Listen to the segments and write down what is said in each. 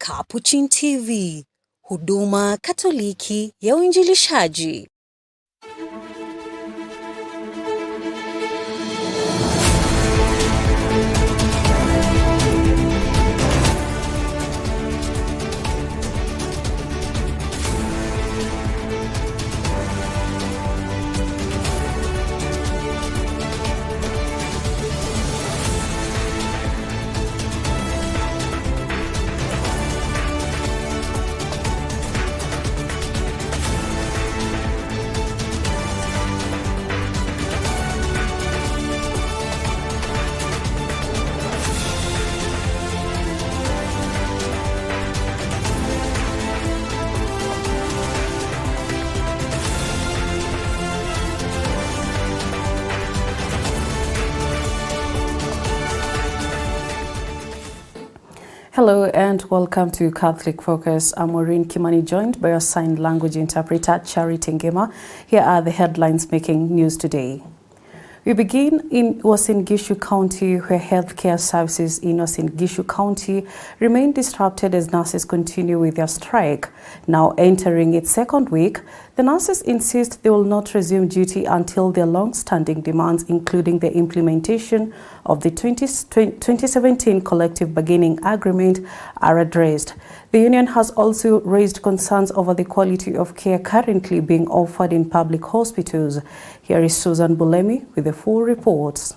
Capuchin TV, huduma Katoliki ya uinjilishaji. Hello and welcome to Catholic Focus. I'm Maureen Kimani, joined by our sign language interpreter, Charity Ngema. Here are the headlines making news today. We begin in Uasin Gishu County, where healthcare services in Uasin Gishu County remain disrupted as nurses continue with their strike. Now entering its second week, the nurses insist they will not resume duty until their long-standing demands, including the implementation of the 2017 collective bargaining agreement, are addressed. The union has also raised concerns over the quality of care currently being offered in public hospitals. Here is Susan Bulletin with the full reports.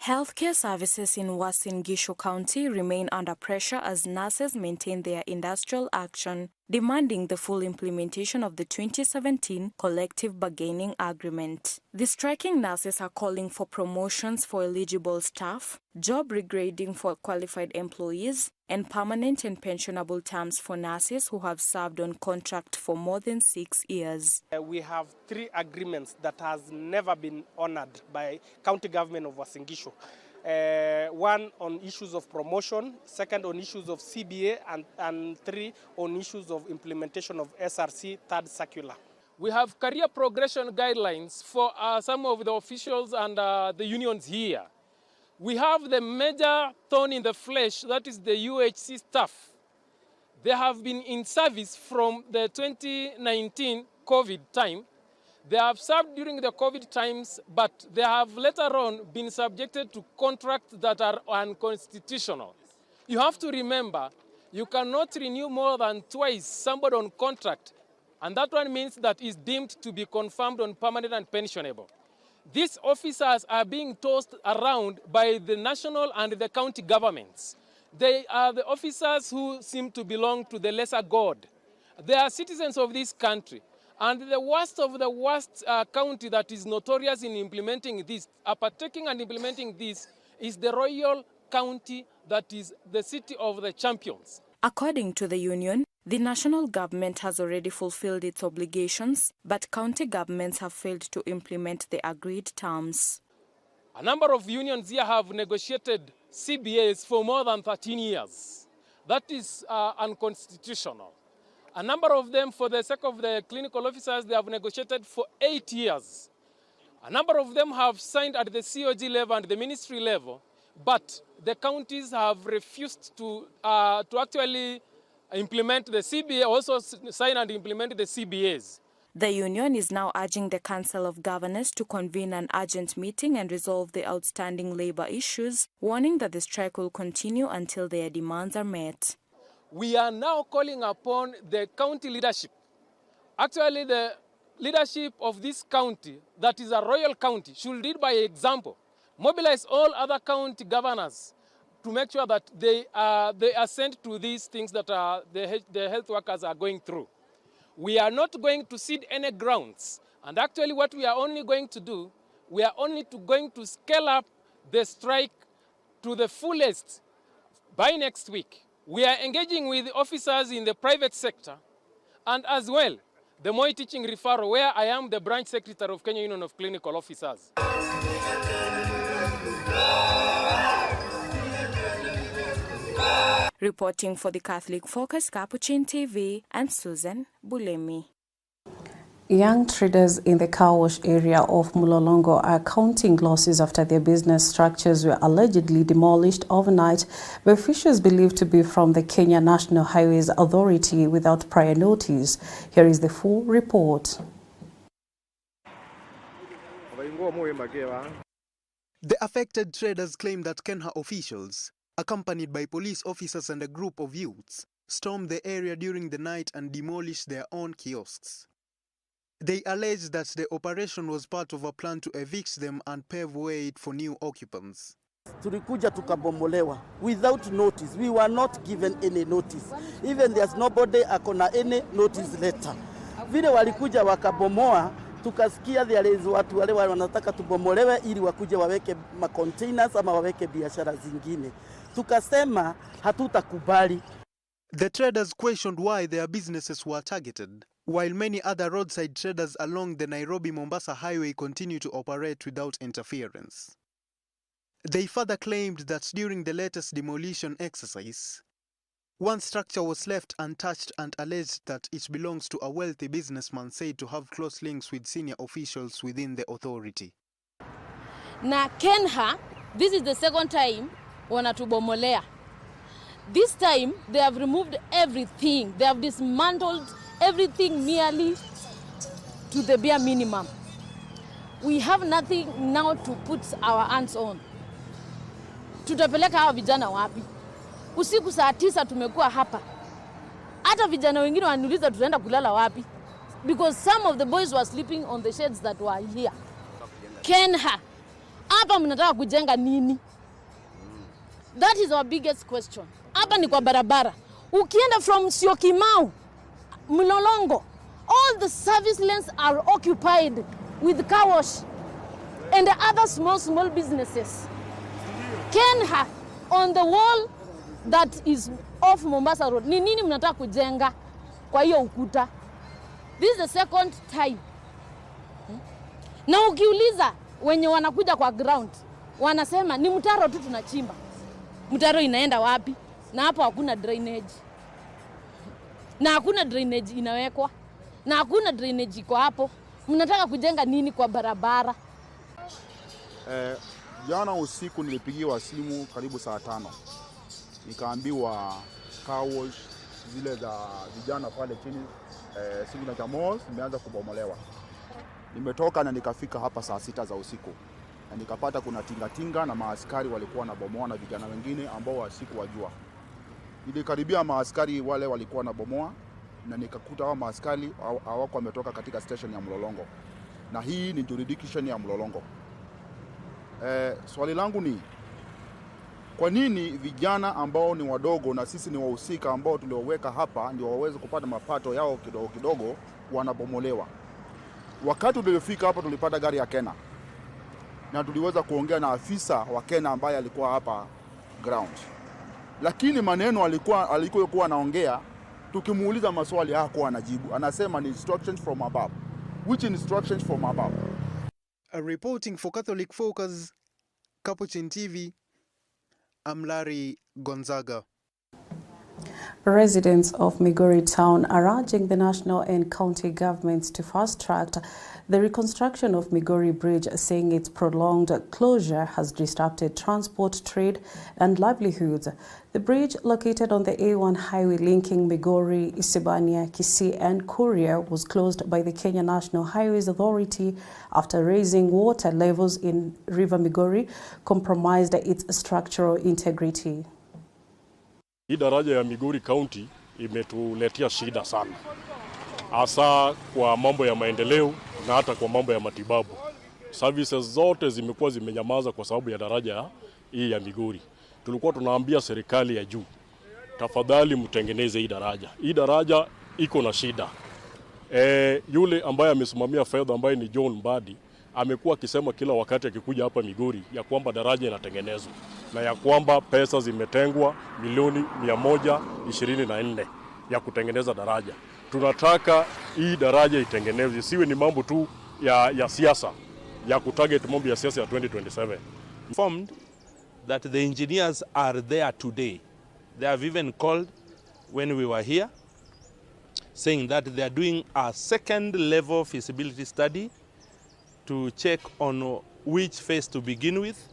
Healthcare services in Uasin Gishu County remain under pressure as nurses maintain their industrial action, demanding the full implementation of the 2017 collective bargaining agreement. The striking nurses are calling for promotions for eligible staff, job regrading for qualified employees, and permanent and pensionable terms for nurses who have served on contract for more than 6 years. We have 3 agreements that has never been honored by county government of Uasin Gishu. One on issues of promotion, second on issues of CBA, and 3 on issues of implementation of SRC, third circular. We have career progression guidelines for some of the officials and the unions here. We have the major thorn in the flesh, that is the UHC staff. They have been in service from the 2019 COVID time. They have served during the COVID times, but they have later on been subjected to contracts that are unconstitutional. You have to remember, you cannot renew more than twice somebody on contract, and that one means that is deemed to be confirmed on permanent and pensionable. These officers are being tossed around by the national and the county governments. They are the officers who seem to belong to the lesser god. They are citizens of this country. And the worst of the worst county that is notorious in implementing this, partaking and implementing this, is the Royal County, that is the city of the champions. According to the union, the national government has already fulfilled its obligations, but county governments have failed to implement the agreed terms. A number of unions here have negotiated CBAs for more than 13 years. That is unconstitutional. A number of them, for the sake of the clinical officers, they have negotiated for 8 years. A number of them have signed at the COG level and the ministry level, but the counties have refused to actually implement the CBA, also sign and implement the CBAs. The union is now urging the Council of Governors to convene an urgent meeting and resolve the outstanding labor issues, warning that the strike will continue until their demands are met. We are now calling upon the county leadership. Actually, the leadership of this county, that is a royal county, should lead by example. Mobilize all other county governors to make sure that they assent to these things that the health workers are going through. We are not going to cede any grounds. And actually what we are only going to do, we are only going to scale up the strike to the fullest by next week. We are engaging with officers in the private sector and as well the Moi Teaching Referral, where I am the branch secretary of Kenya Union of Clinical Officers. Reporting for the Catholic Focus, Capuchin TV, and Susan Bulletin. Young traders in the car wash area of Mlolongo are counting losses after their business structures were allegedly demolished overnight by officials believed to be from the Kenya National Highways Authority without prior notice. Here is the full report. The affected traders claim that Kenya officials, accompanied by police officers and a group of youths, stormed the area during the night and demolished their own kiosks. They allege that the operation was part of a plan to evict them and pave way for new occupants. Tulikuja tukabomolewa without notice. We were not given any notice. Even there's nobody akona any notice letter. Vile walikuja wakabomoa, tukasikia there is watu wale wanataka tubomolewe ili wakuje waweke ma containers ama waweke biashara zingine. Tukasema hatutakubali. The traders questioned why their businesses were targeted, while many other roadside traders along the Nairobi-Mombasa highway continue to operate without interference. They further claimed that during the latest demolition exercise, one structure was left untouched and alleged that it belongs to a wealthy businessman said to have close links with senior officials within the authority. Na Kenya, this is the second time wanatubomolea. This time they have removed everything. They have dismantled everything nearly to the bare minimum. We have nothing now to put our hands on. Tutapeleka hawa vijana wapi? Usiku saa 9 tumekuwa hapa. Hata vijana wengine waniuliza tutaenda kulala wapi? Because some of the boys were sleeping on the sheds that were here. Kenya, hapa mnataka kujenga nini? That is our biggest question. Hapa ni kwa barabara. Ukienda from Syokimau, Mlolongo, all the service lanes are occupied with car wash and the other small businesses. Kenya, on the wall that is off Mombasa Road, ni nini mnataka kujenga kwa hiyo ukuta? This is the second time. Na ukiuliza wenye wanakuja kwa ground, wanasema ni mtaro tu tunachimba. Mtaro inaenda wapi? Na hapo hakuna drainage. Na hakuna drainage inawekwa. Na hakuna drainage iko hapo. Mnataka kujenga nini kwa barabara? Jana usiku nilipigiwa simu karibu saa 5. Nikaambiwa car wash zile za vijana pale chini Signature Mall zimeanza kubomolewa. Nimetoka na nikafika hapa saa 6 za usiku. Na nikapata kuna tingatinga na maaskari walikuwa wanabomoa na vijana wengine ambao wasikuwajua. Nilikaribia maaskari wale walikuwa wanabomoa na nikakuta hao maaskari hawako wametoka katika station ya Mlolongo. Na hii ni jurisdiction ya Mlolongo. Swali langu ni kwa nini vijana ambao ni wadogo na sisi ni wahusika ambao tulioweka hapa ndio waweze kupata mapato yao kidogo kidogo wanabomolewa? Wakati tulifika hapa tulipata gari ya Kenya na tuliweza kuongea na afisa wa Kenya ambaye alikuwa hapa ground. Lakini maneno alikuwa anaongea, tukimuuliza maswali hakuwa anajibu. Anasema ni instructions from above. Which instructions from above? Reporting for Catholic Focus, Capuchin TV, I'm Larry Gonzaga. Residents of Migori town are urging the national and county governments to fast-track the reconstruction of Migori Bridge, saying its prolonged closure has disrupted transport, trade and livelihoods. The bridge, located on the A1 highway linking Migori, Isebania, Kisii and Kuria, was closed by the Kenya National Highways Authority after raising water levels in River Migori compromised its structural integrity. Hii daraja ya Migori County imetuletea shida sana, hasa kwa mambo ya maendeleo na hata kwa mambo ya matibabu. Services zote zimekuwa zimenyamaza kwa sababu ya daraja hii ya Migori. Tulikuwa tunaambia serikali ya juu, tafadhali mtengeneze hii daraja. Hii daraja iko na shida. Yule ambaye amesimamia fedha ambaye ni John Mbadi amekuwa akisema kila wakati akikuja hapa Migori ya kwamba daraja inatengenezwa na ya kwamba pesa zimetengwa milioni 124 ya kutengeneza daraja. Tunataka hii daraja itengenezwe, siwe ni mambo tu ya siasa ya kutarget mambo ya siasa ya 2027. Informed that the engineers are there today. They have even called when we were here. saying that they are doing a second level feasibility study to check on which phase to begin with.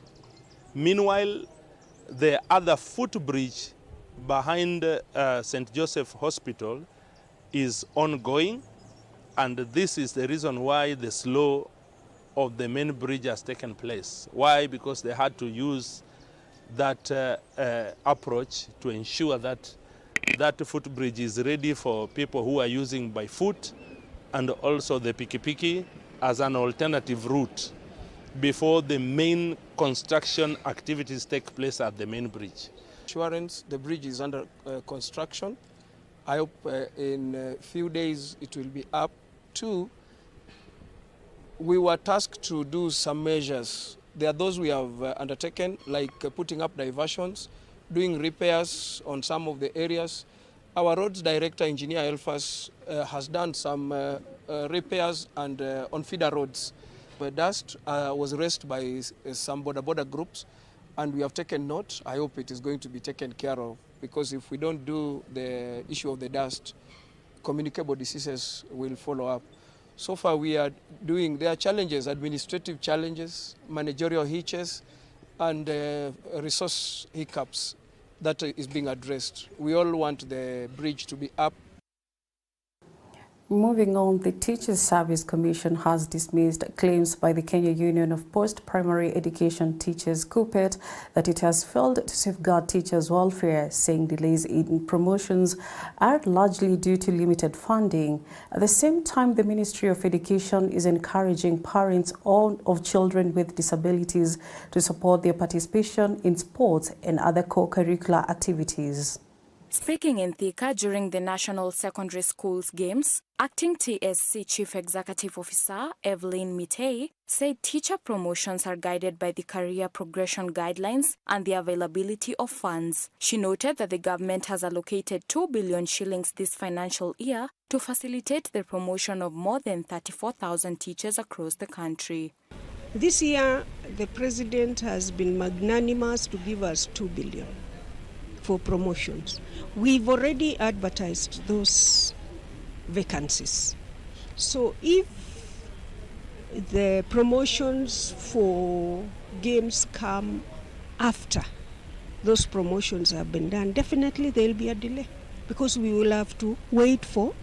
Meanwhile, the other footbridge behind St. Joseph Hospital is ongoing, and this is the reason why the slow of the main bridge has taken place. Why? Because they had to use that approach to ensure that that footbridge is ready for people who are using by foot, and also the pikipiki as an alternative route before the main construction activities take place at the main bridge. Assurance, the bridge is under construction. I hope in a few days it will be up. Two, we were tasked to do some measures. There are those we have undertaken, like putting up diversions, doing repairs on some of the areas. Our roads director, Engineer Elfas, has done some repairs and on feeder roads. The dust was raised by some border groups, and we have taken note. I hope it is going to be taken care of, because if we don't do the issue of the dust, communicable diseases will follow up. So far we are doing, there are challenges, administrative challenges, managerial hitches, and resource hiccups that is being addressed. We all want the bridge to be up. Moving on, the Teachers Service Commission has dismissed claims by the Kenya Union of Post-Primary Education Teachers, KUPPET, that it has failed to safeguard teachers' welfare, saying delays in promotions are largely due to limited funding. At the same time, the Ministry of Education is encouraging parents of children with disabilities to support their participation in sports and other co-curricular activities. Speaking in Thika during the National Secondary Schools Games, Acting TSC Chief Executive Officer Evelyn Mitei said teacher promotions are guided by the career progression guidelines and the availability of funds. She noted that the government has allocated 2 billion shillings this financial year to facilitate the promotion of more than 34,000 teachers across the country. This year, the President has been magnanimous to give us 2 billion for promotions. We've already advertised those vacancies. So if the promotions for games come after those promotions have been done, definitely there will be a delay, because we will have to wait for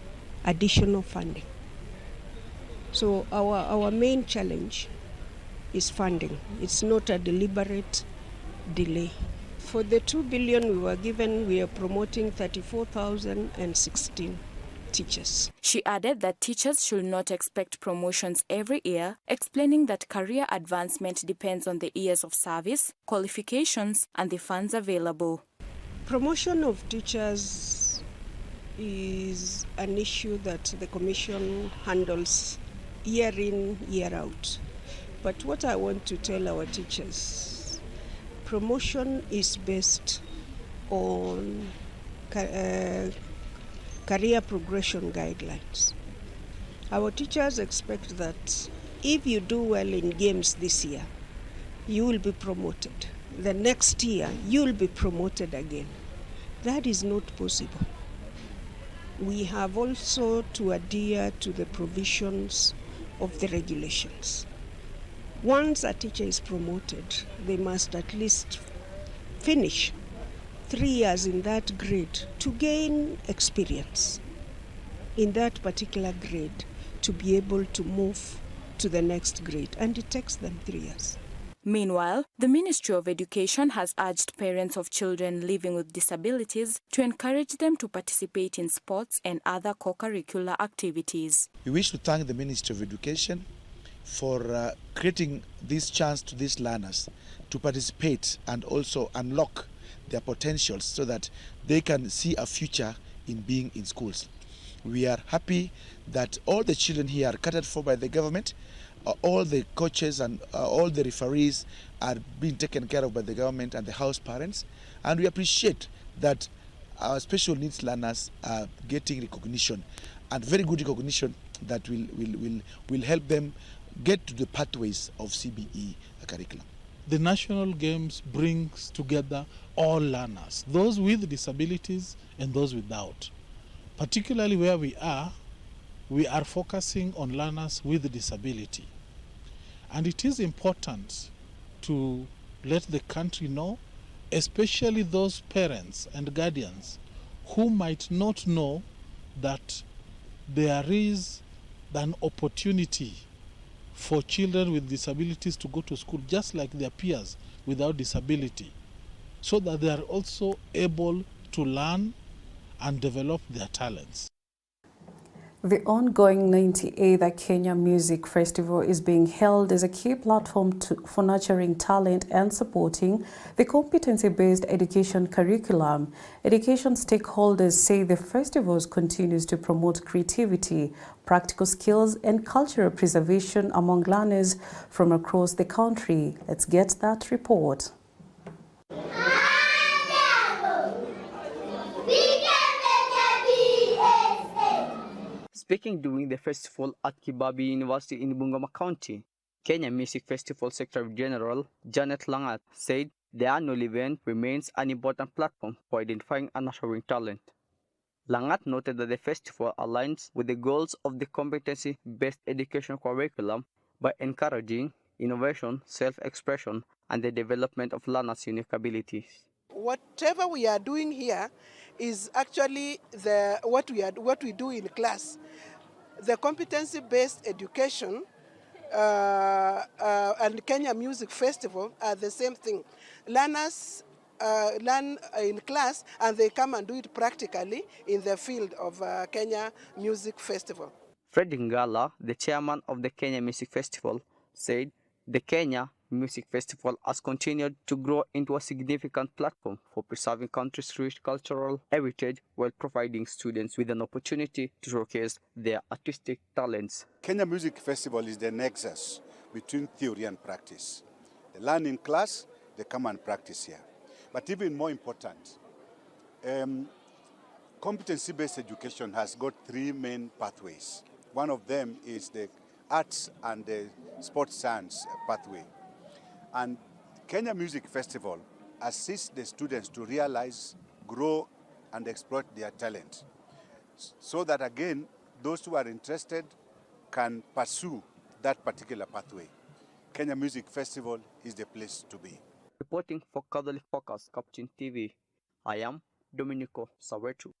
additional funding. So our main challenge is funding. It's not a deliberate delay. For the 2 billion we were given, we are promoting 34,016 teachers. She added that teachers should not expect promotions every year, explaining that career advancement depends on the years of service, qualifications, and the funds available. Promotion of teachers is an issue that the Commission handles year in, year out. But what I want to tell our teachers, promotion is based on career progression guidelines. Our teachers expect that if you do well in games this year, you will be promoted. The next year, you will be promoted again. That is not possible. We have also to adhere to the provisions of the regulations. Once a teacher is promoted, they must at least finish 3 years in that grade to gain experience in that particular grade to be able to move to the next grade, and it takes them 3 years. Meanwhile, the Ministry of Education has urged parents of children living with disabilities to encourage them to participate in sports and other co-curricular activities. We wish to thank the Ministry of Education for creating this chance to these learners to participate and also unlock their potentials so that they can see a future in being in schools. We are happy that all the children here are catered for by the government. All the coaches and all the referees are being taken care of by the government and the house parents. And we appreciate that our special needs learners are getting recognition, and very good recognition that will help them get to the pathways of CBE curriculum. The national games brings together all learners, those with disabilities and those without. particularly where we are focusing on learners with disability. And it is important to let the country know, especially those parents and guardians who might not know that there is an opportunity for children with disabilities to go to school just like their peers without disability, so that they are also able to learn and develop their talents. The ongoing 98th Kenya Music Festival is being held as a key platform for nurturing talent and supporting the competency-based education curriculum. Education stakeholders say the festival continues to promote creativity, practical skills, and cultural preservation among learners from across the country. Let's get that report. Speaking during the festival at Kibabi University in Bungoma County, Kenya Music Festival Secretary General Janet Langat said the annual event remains an important platform for identifying and nurturing talent. Langat noted that the festival aligns with the goals of the competency-based education curriculum by encouraging innovation, self-expression, and the development of learners' unique abilities. Whatever we are doing here is actually what we do in class. The competency-based education and Kenya Music Festival are the same thing. Learners learn in class and they come and do it practically in the field of Kenya Music Festival. Fred Ngala, the chairman of the Kenya Music Festival, said the Kenya Music Festival has continued to grow into a significant platform for preserving country's rich cultural heritage while providing students with an opportunity to showcase their artistic talents. Kenya Music Festival is the nexus between theory and practice. They learn in class, they come and practice here. But even more important, competency-based education has got three main pathways. One of them is the arts and the sports science pathway. And Kenya Music Festival assists the students to realize, grow, and exploit their talent, so that again, those who are interested can pursue that particular pathway. Kenya Music Festival is the place to be. Reporting for Catholic Focus, Capuchin TV, I am Domenico Sawetu.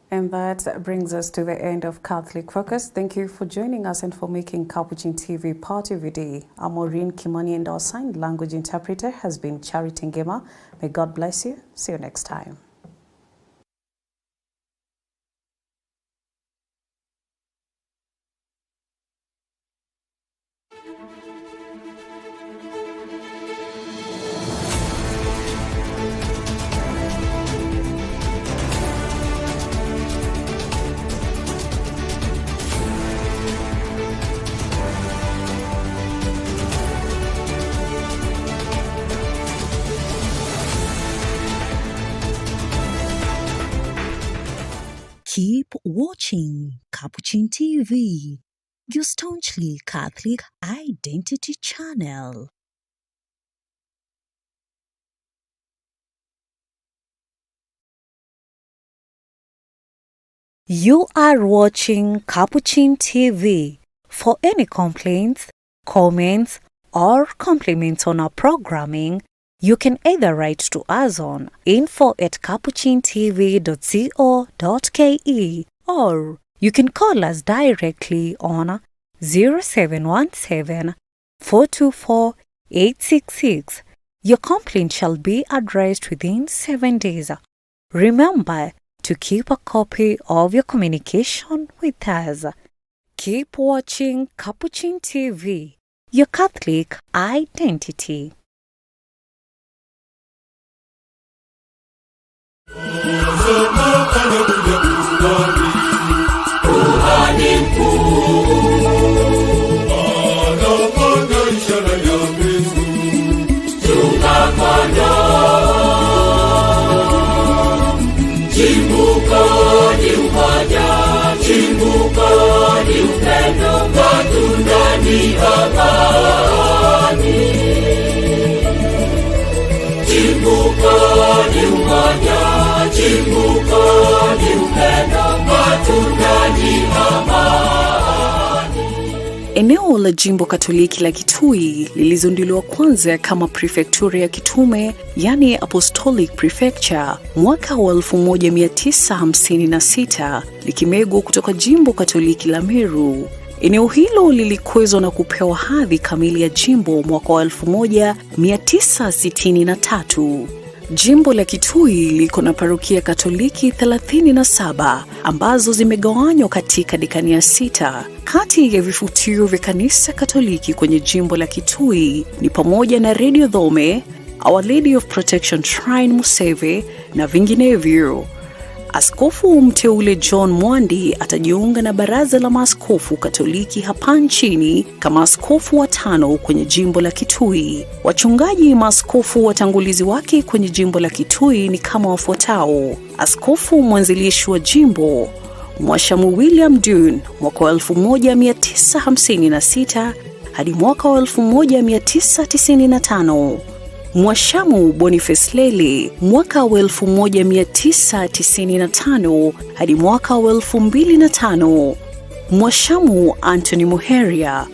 And that brings us to the end of Catholic Focus. Thank you for joining us and for making Capuchin TV part of your day. I'm Maureen Kimani and our sign language interpreter has been Charity Ngema. May God bless you. See you next time. Keep watching Capuchin TV, your staunchly Catholic identity channel. You are watching Capuchin TV. For any complaints, comments, or compliments on our programming, you can either write to us on info@capuchintv.co.ke or you can call us directly on 0717 424 866. Your complaint shall be addressed within 7 days. Remember to keep a copy of your communication with us. Keep watching Capuchin TV, your Catholic identity. Chimbuko ni umoja, chimbuko ni upendo. Eneo la jimbo Katoliki la Kitui lilizinduliwa kwanza kama prefecture ya kitume, yani Apostolic Prefecture, mwaka wa 1956, likimegwa kutoka jimbo Katoliki la Meru. Eneo hilo lilikwezwa na kupewa hadhi kamili ya jimbo mwaka wa 1963. Jimbo la Kitui liko na parokia Katoliki 37 ambazo zimegawanywa katika dekania 6. Kati ya vifutio vya kanisa Katoliki kwenye jimbo la Kitui ni pamoja na Radio Dhome, Our Lady of Protection Shrine Museve na vinginevyo. Askofu mteule John Mwandi atajiunga na baraza la maaskofu Katoliki hapa nchini kama askofu wa 5 kwenye jimbo la Kitui. Wachungaji maaskofu watangulizi wake kwenye jimbo la Kitui ni kama wafuatao: askofu mwanzilishi wa jimbo Mwashamu William Dune mwaka wa 1956 hadi mwaka wa 1995. Mwashamu Boniface Lele mwaka wa 1995 hadi mwaka wa 2005. Mwashamu Anthony Muheria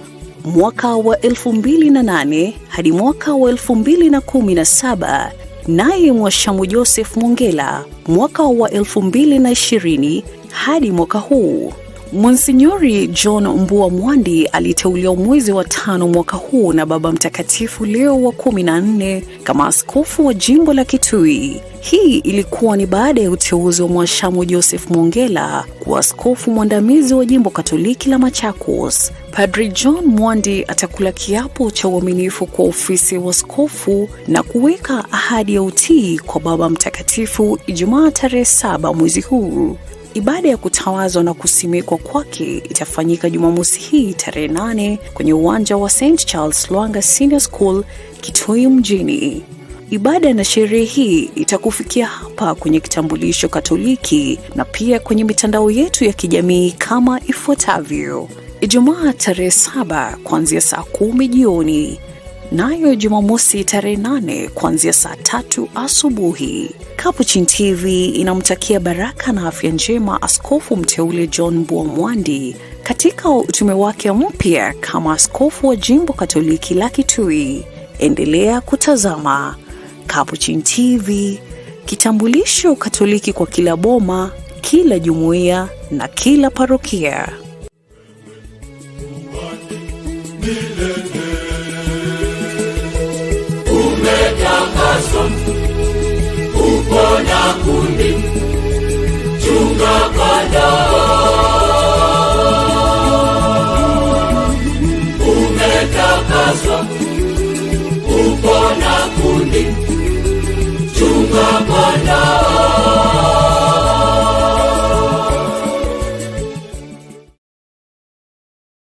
mwaka wa 2008 hadi mwaka wa 2017. Naye Mwashamu Joseph Mongela mwaka wa 2020 hadi mwaka huu. Monsinyori John Mbua Mwandi aliteuliwa mwezi wa 5 mwaka huu na Baba Mtakatifu Leo wa 14 kama askofu wa jimbo la Kitui. Hii ilikuwa ni baada ya uteuzi wa Mwashamu Joseph Mongela kuwa askofu mwandamizi wa jimbo Katoliki la Machakos. Padri John Mwandi atakula kiapo cha uaminifu kwa ofisi ya askofu na kuweka ahadi ya utii kwa Baba Mtakatifu Ijumaa tarehe 7 mwezi huu. Ibada ya kutawazwa na kusimikwa kwake itafanyika Jumamosi hii tarehe 8 kwenye uwanja wa St. Charles Lwanga Senior School, Kitui mjini. Ibada na sherehe hii itakufikia hapa kwenye kitambulisho Katoliki na pia kwenye mitandao yetu ya kijamii kama ifuatavyo: Ijumaa tarehe 7 kuanzia saa 10 jioni. Nayo Jumamosi tarehe 8 kuanzia saa 3 asubuhi. Capuchin TV inamtakia baraka na afya njema askofu mteule John Mbua Mwandi katika utume wake mpya kama askofu wa jimbo Katoliki la Kitui. Endelea kutazama Capuchin TV, kitambulisho Katoliki kwa kila boma, kila jumuiya na kila parokia. Upo na kundi, chunga kondoo. Umetakaswa, upo na kundi, chunga kondoo.